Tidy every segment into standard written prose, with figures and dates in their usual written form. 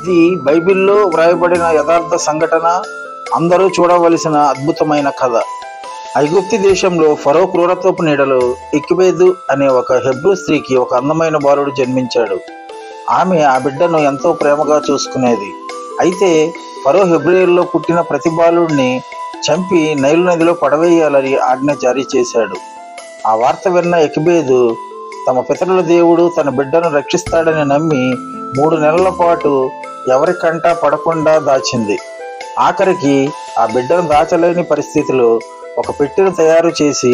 ఇది బైబిల్లో వ్రాయబడిన యథార్థ సంఘటన, అందరూ చూడవలసిన అద్భుతమైన కథ. ఐగుప్తు దేశంలో ఫరో క్రూరత్వపు నీడలో యోకెబెదు అనే ఒక హెబ్రూ స్త్రీకి ఒక అందమైన బాలుడు జన్మించాడు. ఆమె ఆ బిడ్డను ఎంతో ప్రేమగా చూసుకునేది. అయితే ఫరో హెబ్రేయుల్లో పుట్టిన ప్రతి బాలుడిని చంపి నైలు నదిలో పడవేయాలని ఆజ్ఞ జారీ చేశాడు. ఆ వార్త విన్న యోకెబెదు తమ పితరుల దేవుడు తన బిడ్డను రక్షిస్తాడని నమ్మి 3 నెలల పాటు ఎవరి కంట పడకుండా దాచింది. ఆఖరికి ఆ బిడ్డను దాచలేని పరిస్థితిలో ఒక పెట్టెను తయారు చేసి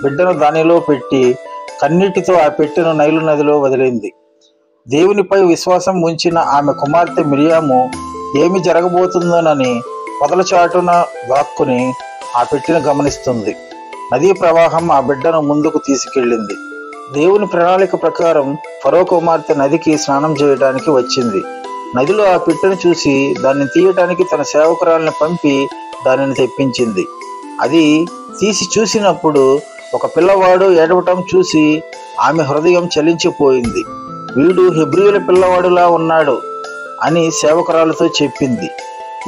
బిడ్డను దానిలో పెట్టి కన్నీటితో ఆ పెట్టెను నైలు నదిలో వదిలింది. దేవునిపై విశ్వాసం ఉంచిన ఆమె కుమార్తె మిరియాము ఏమి జరగబోతుందోనని పొదల చాటున దాక్కుని ఆ పెట్టెను గమనిస్తుంది. నదీ ప్రవాహం ఆ బిడ్డను ముందుకు తీసుకెళ్ళింది. దేవుని ప్రణాళిక ప్రకారం ఫరో కుమార్తె నదికి స్నానం చేయడానికి వచ్చింది. నదిలో ఆ పెట్టెను చూసి దాన్ని తీయటానికి తన సేవకురాలను పంపి దానిని తెప్పించింది. అది తీసి చూసినప్పుడు ఒక పిల్లవాడు ఏడవటం చూసి ఆమె హృదయం చలించిపోయింది. వీడు హెబ్రీయుల పిల్లవాడులా ఉన్నాడు అని సేవకురాలతో చెప్పింది.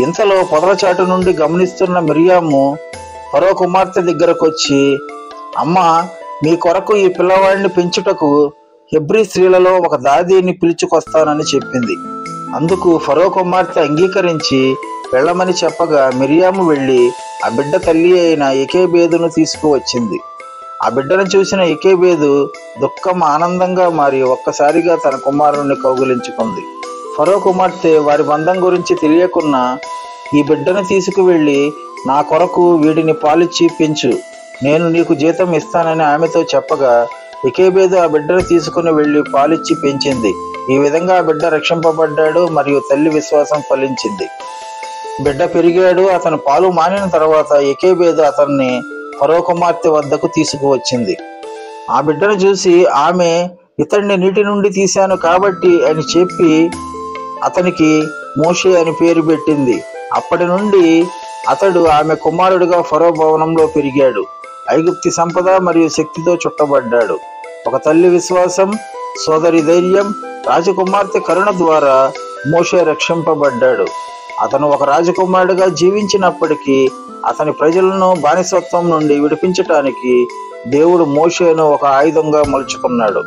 ఇంతలో పొదల చాటు నుండి గమనిస్తున్న మిరియాము ఫరో కుమార్తె దగ్గరకు వచ్చి, అమ్మా, మీ కొరకు ఈ పిల్లవాడిని పెంచుటకు హెబ్రీ స్త్రీలలో ఒక దాదీని పిలుచుకొస్తానని చెప్పింది. అందుకు ఫరో కుమార్తె అంగీకరించి వెళ్ళమని చెప్పగా మిరియాము వెళ్ళి ఆ బిడ్డ తల్లి అయిన యోకెబెదును తీసుకువచ్చింది. ఆ బిడ్డను చూసిన యోకెబెదు దుఃఖం ఆనందంగా మారి ఒక్కసారిగా తన కుమారుణ్ణి కౌగిలించుకుంది. ఫరో కుమార్తె వారి బంధం గురించి తెలియకున్నా ఈ బిడ్డను తీసుకువెళ్ళి నా కొరకు వీడిని పాలిచ్చి పెంచు, నేను నీకు జీతం ఇస్తానని ఆమెతో చెప్పగా యోకెబెదు ఆ బిడ్డను తీసుకుని వెళ్ళి పాలిచ్చి పెంచింది. ఈ విధంగా ఆ బిడ్డ రక్షింపబడ్డాడు మరియు తల్లి విశ్వాసం ఫలించింది. బిడ్డ పెరిగాడు. అతను పాలు మానిన తర్వాత యోకెబెదు అతన్ని ఫరో కుమార్తె వద్దకు తీసుకువచ్చింది. ఆ బిడ్డను చూసి ఆమె ఇతడిని నీటి నుండి తీశాను కాబట్టి అని చెప్పి అతనికి మోషే అని పేరు పెట్టింది. అప్పటి నుండి అతడు ఆమె కుమారుడిగా ఫరో భవనంలో పెరిగాడు. ఐగుప్తి సంపద మరియు శక్తితో చుట్టబడ్డాడు. ఒక తల్లి విశ్వాసం, సోదరి ధైర్యం, రాజకుమార్తె కరుణ ద్వారా మోషే రక్షింపబడ్డాడు. అతను ఒక రాజకుమారుడిగా జీవించినప్పటికీ అతని ప్రజలను బానిసత్వం నుండి విడిపించటానికి దేవుడు మోషేను ఒక ఆయుధంగా మలుచుకున్నాడు.